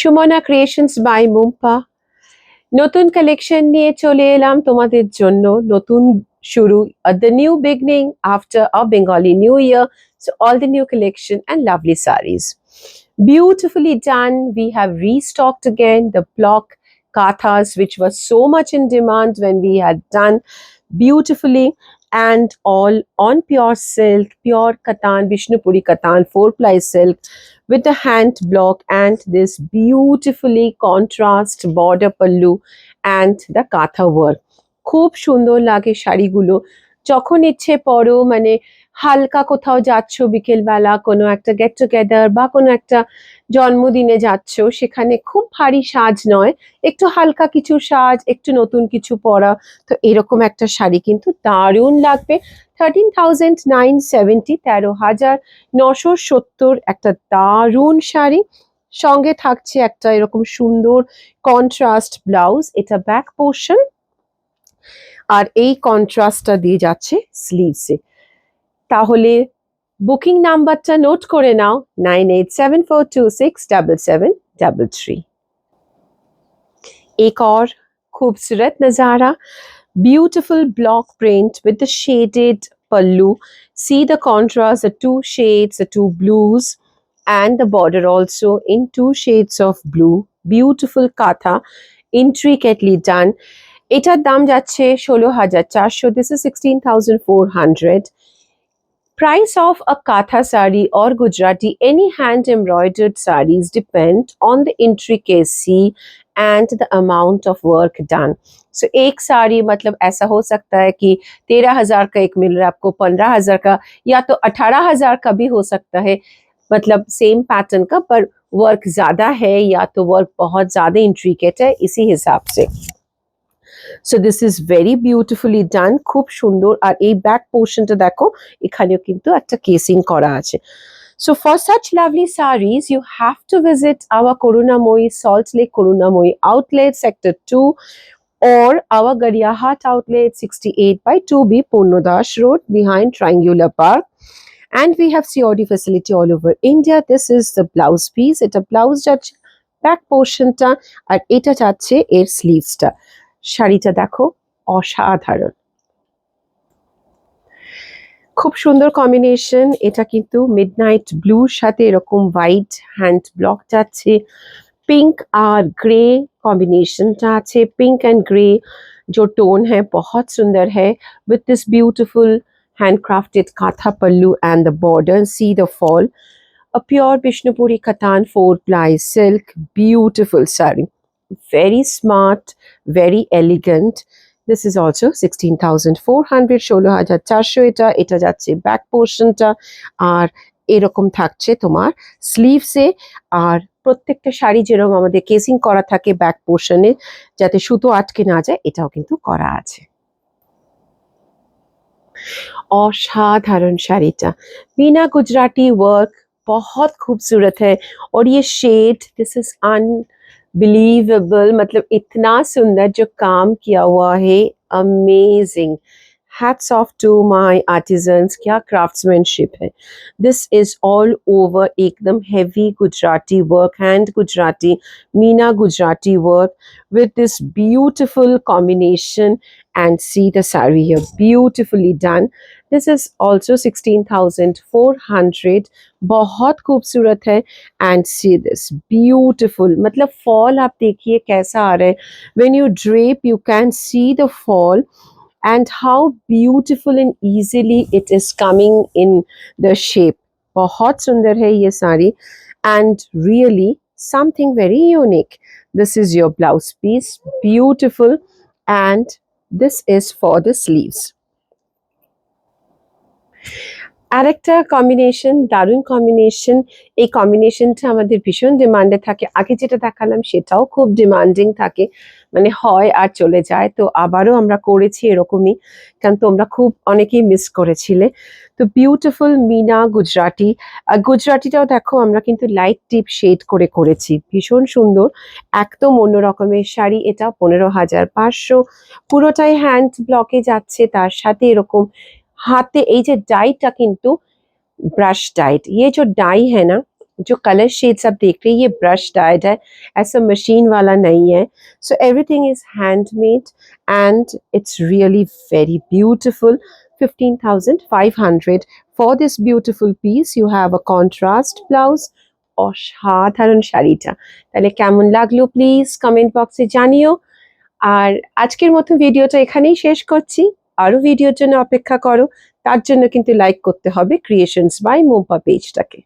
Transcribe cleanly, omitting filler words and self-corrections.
Sumana creations by মুম্পা নতুন collection নিয়ে চলে এলাম তোমাদের জন্য। নতুন শুরু, the new beginning after a Bengali new year. So all the new collection and lovely sarees. Beautifully done. We have restocked again the block kathas, which was so much in demand when we had done beautifully, and all on pure silk, pure katan, Vishnupuri katan, 4-ply silk with the hand block and this beautifully contrast border pallu and the katha work. খুব সুন্দর লাগে শাড়িগুলো, যখন ইচ্ছে পরো, মানে হালকা কোথাও যাচ্ছ বিকেলবেলা, কোনো একটা গেট টুগেদার বা কোনো একটা জন্মদিনে যাচ্ছ, সেখানে খুব ভারী সাজ নয়, একটু হালকা কিছু সাজ, একটু নতুন কিছু পরা, তো এরকম একটা শাড়ি কিন্তু দারুণ লাগবে। 13,970, 13,970 একটা দারুণ শাড়ি। সঙ্গে থাকছে একটা এরকম সুন্দর কন্ট্রাস্ট ব্লাউজ, এটা ব্যাক পোর্শন, আর এই কন্ট্রাস্টটা দিয়ে যাচ্ছে স্লিভসে। তাহলে বুকিং নাম্বারটা নোট করে নাও, 9874267733। एक और खूबसूरत नज़ारा, beautiful block print with the shaded pallu. See the contrast, the two shades, the two blues, and the border also in two shades of blue. Beautiful katha, intricately done. এটার দাম যাচ্ছে 16,400. This is 16,400. Price of a Katha sari or Gujarati, any hand embroidered saris depend on the intricacy and the amount of work done. So एक साड़ी मतलब ऐसा हो सकता है कि 13,000 का एक मिल रहा है आपको, 15,000 का, या तो 18,000 का भी हो सकता है, मतलब सेम पैटर्न का, पर वर्क ज्यादा है या तो वर्क बहुत ज्यादा इंट्रिकेट है, इसी हिसाब से। So this is very beautifully done, খুব সুন্দর। আর এই ব্যাক পোর্শনটা দেখো, এখানেও কিন্তু একটা কেসিং করা আছে। So for such lovely sarees, you have to visit our Karunamoi, Salt Lake Karunamoi outlet, sector 2, or our Gariyahat outlet, 68/2B, Purnodash Road, behind Triangular Park. And we have COD facility all over India. This is the blouse piece. It's a blouse যাচ্ছে back পোর্শনটা, আর এটা যাচ্ছে এর স্লিভসটা। শাড়িটা দেখো, অসাধারণ, খুব সুন্দর কম্বিনেশন। এটা কিন্তু মিডনাইট ব্লুর সাথে এরকম হোয়াইট হ্যান্ড ব্লক যাচ্ছে, पिंक और ग्रे कॉम्बिनेशनটা আছে, पिंक एंड ग्रे जो टोन है बहुत सुंदर है, with this beautiful handcrafted katha pallu and the border. See the fall, a pure Vishnupuri katan 4-ply silk, beautiful saree, very smart, very elegant. This is also 16,400, 16,400 এটা। এটা যাচ্ছে back পোর্শনটা, আর এরকম থাকছে তোমার স্লিভসে। আর প্রত্যেকটা শাড়ি যেরকম আমাদের কেসিং করা থাকে ব্যাক পোর্শনে, যাতে সুতো আটকে না যায়, এটাও কিন্তু করা আছে। অসাধারণ শাড়িটা, मीना गुजराती वर्क बहुत खूबसूरत है। और ये शेड, दिस इज अनबिलीवेबल, मतलब इतना सुंदर जो काम किया हुआ है, amazing. Hats off to my artisans, क्या craftsmanship है। This is all over एकदम heavy Gujarati work, hand Gujarati, Meena Gujarati work with this beautiful combination. And see the saree here, beautifully done. This is also 16,400, बहुत खूबसूरत है। And see this beautiful, मतलब fall आप देखिए कैसा आ रहा है, when you drape you can see the fall and how beautiful and easily it is coming in the shape. बहुत सुंदर है ये sari, and really something very unique. This is your blouse piece, beautiful, and this is for the sleeves. আরেকটা combination, দারুণ combination. এই কম্বিনেশনটা আমাদের ভীষণ ডিমান্ডে থাকে, আগে যেটা দেখালাম সেটাও খুব ডিমান্ডিং থাকে, মানে হয় আর চলে যায়। তো আবারও আমরা করেছি এরকমই, কারণ তোমরা খুব অনেকেই মিস করেছিলে। তো বিউটিফুল मीना গুজরাটি, আর গুজরাটিটাও দেখো আমরা কিন্তু লাইট টিপ শেড করে করেছি, ভীষণ সুন্দর, একদম অন্য রকমের শাড়ি। এটা 15,500, পুরোটাই হ্যান্ড ব্লকে যাচ্ছে, তার সাথে এরকম হাতে এই যে ডাইটা কিন্তু ব্রাশ ডাইট, ये जो डाई है ना, जो कलर शेड्स आप देख रहे हैं ये ब्रश डाइड है, ऐसा मशीन वाला नहीं है. So everything is handmade and it's really very beautiful. 15,500 for this beautiful piece. You have a contrast blouse. অসাধারণ শাড়িটা, তাহলে কেমন লাগলো প্লিজ কমেন্ট বক্সে জানিও. আর আজকের মতো ভিডিওটা এখানেই শেষ করছি. আরো ভিডিওর জন্য অপেক্ষা করো, তার জন্য কিন্তু লাইক করতে হবে ক্রিয়েশনস বাই মোম্পা পেজটাকে.